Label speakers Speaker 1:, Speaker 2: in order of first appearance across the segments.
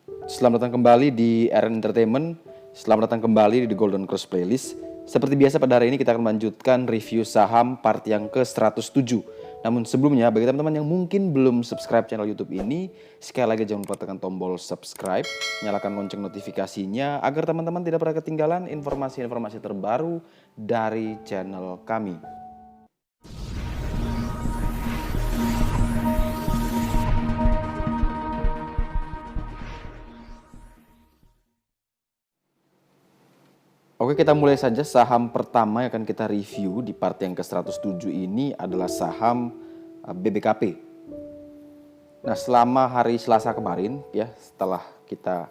Speaker 1: Selamat datang kembali di RN Entertainment. Selamat datang kembali di The Golden Cross Playlist. Seperti biasa pada hari ini kita akan melanjutkan review saham part yang ke-107. Namun sebelumnya bagi teman-teman yang mungkin belum subscribe channel YouTube ini, sekali lagi jangan lupa tekan tombol subscribe, nyalakan lonceng notifikasinya agar teman-teman tidak pernah ketinggalan informasi-informasi terbaru dari channel kami. Oke, kita mulai saja. Saham pertama yang akan kita review di part yang ke-107 ini adalah saham BBKP. Nah, selama hari Selasa kemarin ya, setelah kita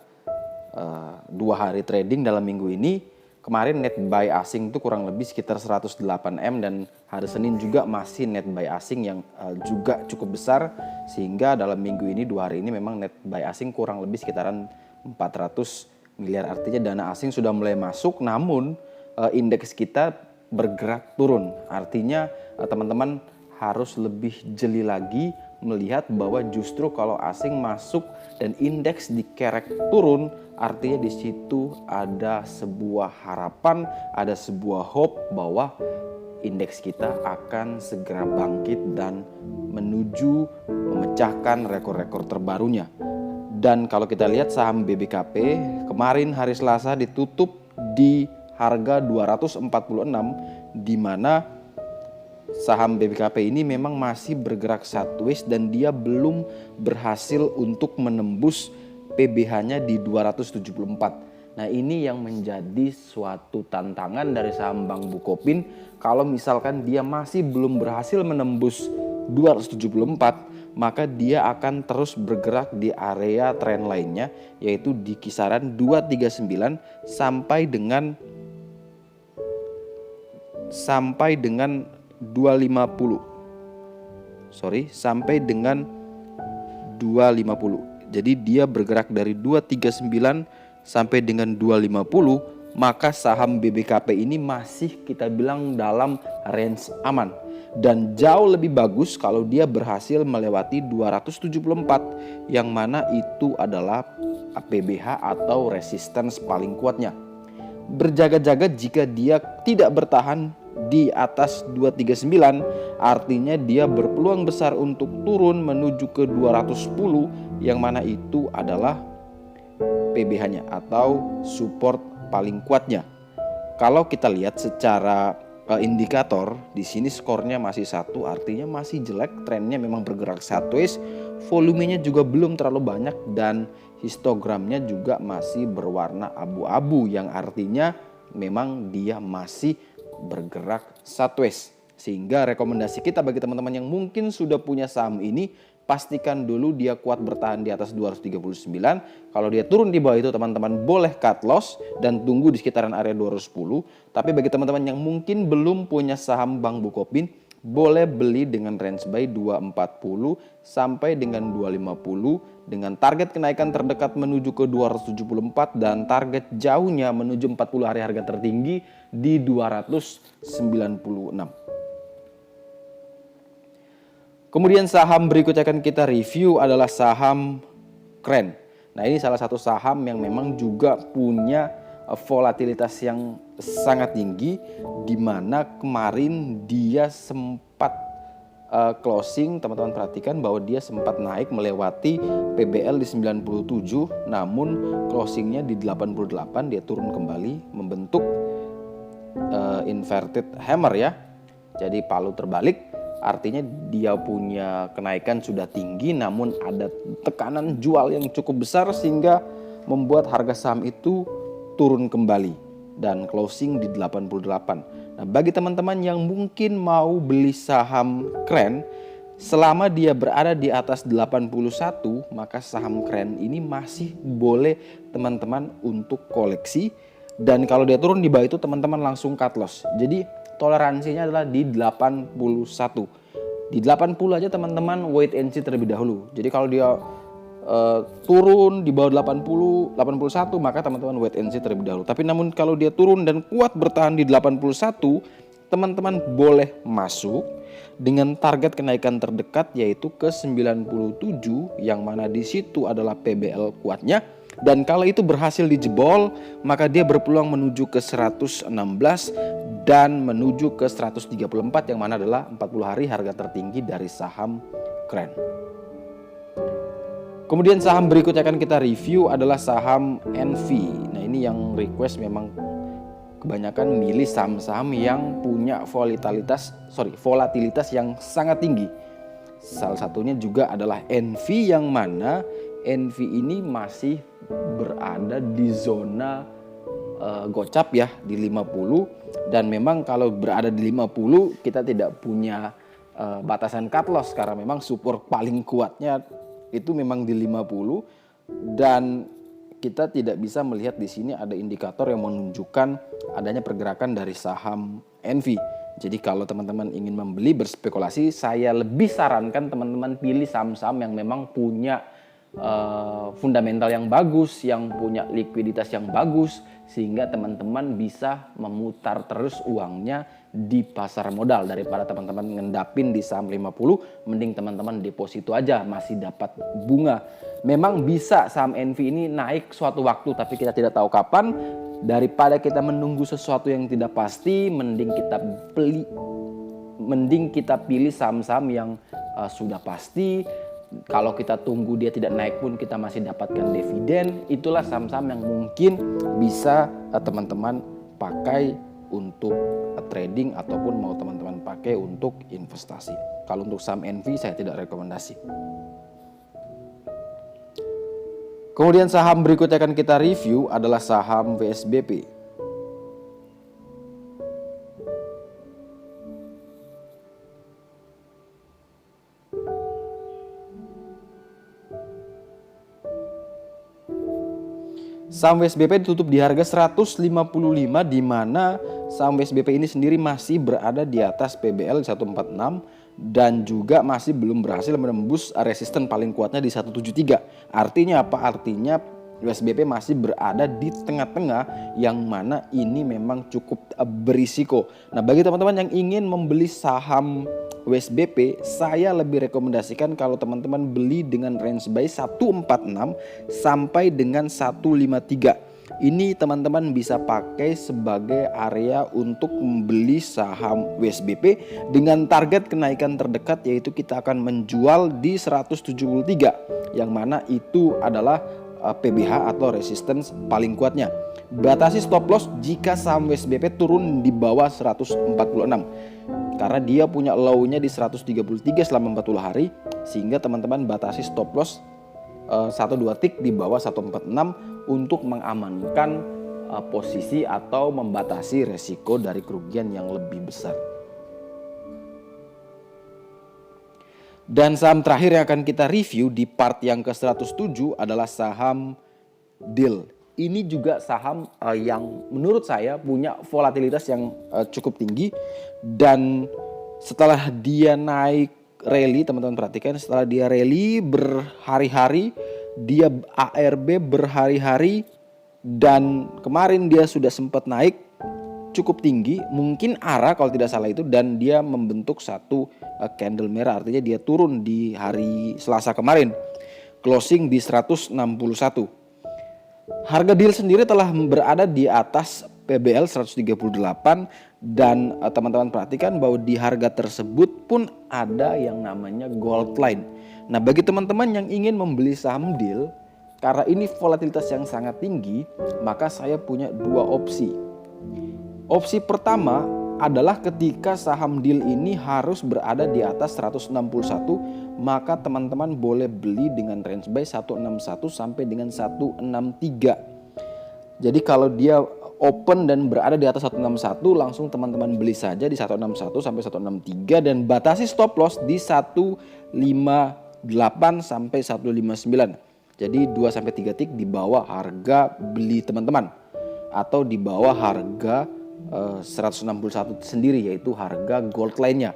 Speaker 1: 2 hari trading dalam minggu ini, kemarin net buy asing itu kurang lebih sekitar 108M dan hari Senin juga masih net buy asing yang juga cukup besar, sehingga dalam minggu ini 2 hari ini memang net buy asing kurang lebih sekitaran 400 miliar. Artinya dana asing sudah mulai masuk, namun indeks kita bergerak turun. Artinya teman-teman harus lebih jeli lagi melihat bahwa justru kalau asing masuk dan indeks dikerek turun, artinya di situ ada sebuah harapan, ada sebuah hope bahwa indeks kita akan segera bangkit dan menuju memecahkan rekor-rekor terbarunya. Dan kalau kita lihat saham BBKP kemarin hari Selasa ditutup di harga 246, di mana saham BBKP ini memang masih bergerak sideways dan dia belum berhasil untuk menembus PBH-nya di 274. Nah, ini yang menjadi suatu tantangan dari saham Bank Bukopin. Kalau misalkan dia masih belum berhasil menembus 274, maka dia akan terus bergerak di area tren lainnya, yaitu di kisaran 239 sampai dengan 250. Sampai dengan 250. Jadi dia bergerak dari 239 sampai dengan 250, maka saham BBKP ini masih kita bilang dalam range aman. Dan jauh lebih bagus kalau dia berhasil melewati 274, yang mana itu adalah PBH atau resistance paling kuatnya. Berjaga-jaga jika dia tidak bertahan di atas 239, artinya dia berpeluang besar untuk turun menuju ke 210, yang mana itu adalah PBH-nya atau support paling kuatnya. Kalau kita lihat secara indikator di sini skornya masih 1, artinya masih jelek, trennya memang bergerak sideways, volumenya juga belum terlalu banyak dan histogramnya juga masih berwarna abu-abu, yang artinya memang dia masih bergerak sideways. Sehingga rekomendasi kita bagi teman-teman yang mungkin sudah punya saham ini, pastikan dulu dia kuat bertahan di atas 239. Kalau dia turun di bawah itu teman-teman boleh cut loss dan tunggu di sekitaran area 210. Tapi bagi teman-teman yang mungkin belum punya saham Bank Bukopin, boleh beli dengan range buy 240 sampai dengan 250 dengan target kenaikan terdekat menuju ke 274 dan target jauhnya menuju 40 hari harga tertinggi di 296. Kemudian saham berikutnya akan kita review adalah saham Kren. Nah, ini salah satu saham yang memang juga punya volatilitas yang sangat tinggi, di mana kemarin dia sempat closing, teman-teman perhatikan bahwa dia sempat naik melewati PBL di 97, namun closingnya di 88, dia turun kembali membentuk inverted hammer ya, jadi palu terbalik. Artinya dia punya kenaikan sudah tinggi, namun ada tekanan jual yang cukup besar sehingga membuat harga saham itu turun kembali dan closing di 88. Nah, bagi teman-teman yang mungkin mau beli saham Kren, selama dia berada di atas 81, maka saham Kren ini masih boleh teman-teman untuk koleksi. Dan kalau dia turun di bawah itu teman-teman langsung cut loss. Jadi toleransinya adalah di 81. Di 80 aja teman-teman wait and see terlebih dahulu. Jadi kalau dia turun di bawah 81, maka teman-teman wait and see terlebih dahulu. Tapi namun kalau dia turun dan kuat bertahan di 81, teman-teman boleh masuk dengan target kenaikan terdekat yaitu ke 97, yang mana di situ adalah PBL kuatnya. Dan kalau itu berhasil dijebol, maka dia berpeluang menuju ke 116 dan menuju ke 134, yang mana adalah 40 hari harga tertinggi dari saham Kren. Kemudian saham berikutnya akan kita review adalah saham NV. Nah, ini yang request memang kebanyakan milih saham-saham yang punya volatilitas yang sangat tinggi. Salah satunya juga adalah NV, yang mana NV ini masih berada di zona gocap ya, di 50. Dan memang kalau berada di 50 kita tidak punya batasan cut loss, karena memang support paling kuatnya itu memang di 50, dan kita tidak bisa melihat di sini ada indikator yang menunjukkan adanya pergerakan dari saham NV. Jadi kalau teman-teman ingin membeli berspekulasi, saya lebih sarankan teman-teman pilih saham-saham yang memang punya fundamental yang bagus, yang punya likuiditas yang bagus, sehingga teman-teman bisa memutar terus uangnya di pasar modal. Daripada teman-teman ngendapin di saham 50, mending teman-teman deposito aja, masih dapat bunga. Memang bisa saham NV ini naik suatu waktu, tapi kita tidak tahu kapan. Daripada kita menunggu sesuatu yang tidak pasti, mending kita pilih saham-saham yang sudah pasti. Kalau kita tunggu dia tidak naik pun kita masih dapatkan dividen. Itulah saham-saham yang mungkin bisa teman-teman pakai untuk trading ataupun mau teman-teman pakai untuk investasi. Kalau untuk saham NV saya tidak rekomendasi. Kemudian saham berikutnya akan kita review adalah saham WSBP. Saham WSBP ditutup di harga 155, di mana saham WSBP ini sendiri masih berada di atas PBL 146 dan juga masih belum berhasil menembus resisten paling kuatnya di 173. Artinya apa? Artinya WSBP masih berada di tengah-tengah, yang mana ini memang cukup berisiko. Nah, bagi teman-teman yang ingin membeli saham WSBP, saya lebih rekomendasikan kalau teman-teman beli dengan range buy 146 sampai dengan 153. Ini teman-teman bisa pakai sebagai area untuk membeli saham WSBP dengan target kenaikan terdekat, yaitu kita akan menjual di 173, yang mana itu adalah PBH atau resistance paling kuatnya. Batasi stop loss jika saham WSBP turun di bawah 146, karena dia punya low-nya di 133 selama 40 hari, sehingga teman-teman batasi stop loss 1-2 tick di bawah 146 untuk mengamankan posisi atau membatasi resiko dari kerugian yang lebih besar. Dan saham terakhir yang akan kita review di part yang ke-107 adalah saham DIL. Ini juga saham yang menurut saya punya volatilitas yang cukup tinggi, dan setelah dia naik rally, teman-teman perhatikan, setelah dia rally berhari-hari, dia ARB berhari-hari, dan kemarin dia sudah sempat naik cukup tinggi, mungkin arah kalau tidak salah itu, dan dia membentuk satu candle merah, artinya dia turun di hari Selasa kemarin, closing di 161. Harga DIL sendiri telah berada di atas PBL 138, dan teman-teman perhatikan bahwa di harga tersebut pun ada yang namanya gold line. Nah, bagi teman-teman yang ingin membeli saham DIL, karena ini volatilitas yang sangat tinggi, maka saya punya dua opsi. Opsi pertama adalah ketika saham DIL ini harus berada di atas 161, maka teman-teman boleh beli dengan range buy 161 sampai dengan 163. Jadi kalau dia open dan berada di atas 161, langsung teman-teman beli saja di 161 sampai 163, dan batasi stop loss di 158 sampai 159. Jadi 2 sampai 3 tick di bawah harga beli teman-teman, atau di bawah harga 161 sendiri, yaitu harga gold line-nya.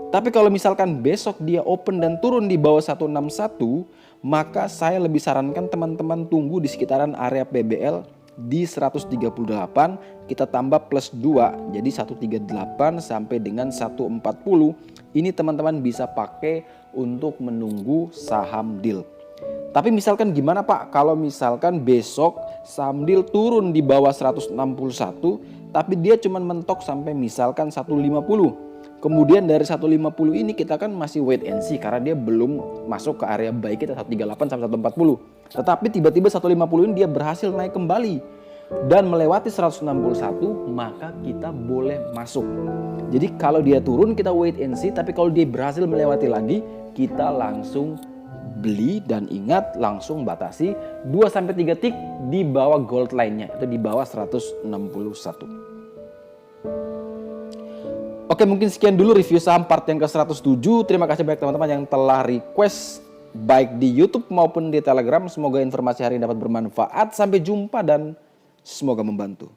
Speaker 1: Tapi kalau misalkan besok dia open dan turun di bawah 161, maka saya lebih sarankan teman-teman tunggu di sekitaran area PBL di 138, kita tambah plus 2 jadi 138 sampai dengan 140. Ini teman-teman bisa pakai untuk menunggu saham DIL. Tapi misalkan gimana Pak kalau misalkan besok saham deal turun di bawah 161 tapi dia cuma mentok sampai misalkan 150. Kemudian dari 150 ini kita kan masih wait and see karena dia belum masuk ke area buy kita 138 sampai 140. Tetapi tiba-tiba 150 ini dia berhasil naik kembali dan melewati 161, maka kita boleh masuk. Jadi kalau dia turun kita wait and see, tapi kalau dia berhasil melewati lagi kita langsung beli, dan ingat langsung batasi 2-3 tick di bawah gold line-nya atau di bawah 161. Oke, mungkin sekian dulu review saham part yang ke-107. Terima kasih banyak teman-teman yang telah request baik di YouTube maupun di Telegram. Semoga informasi hari ini dapat bermanfaat. Sampai jumpa dan semoga membantu.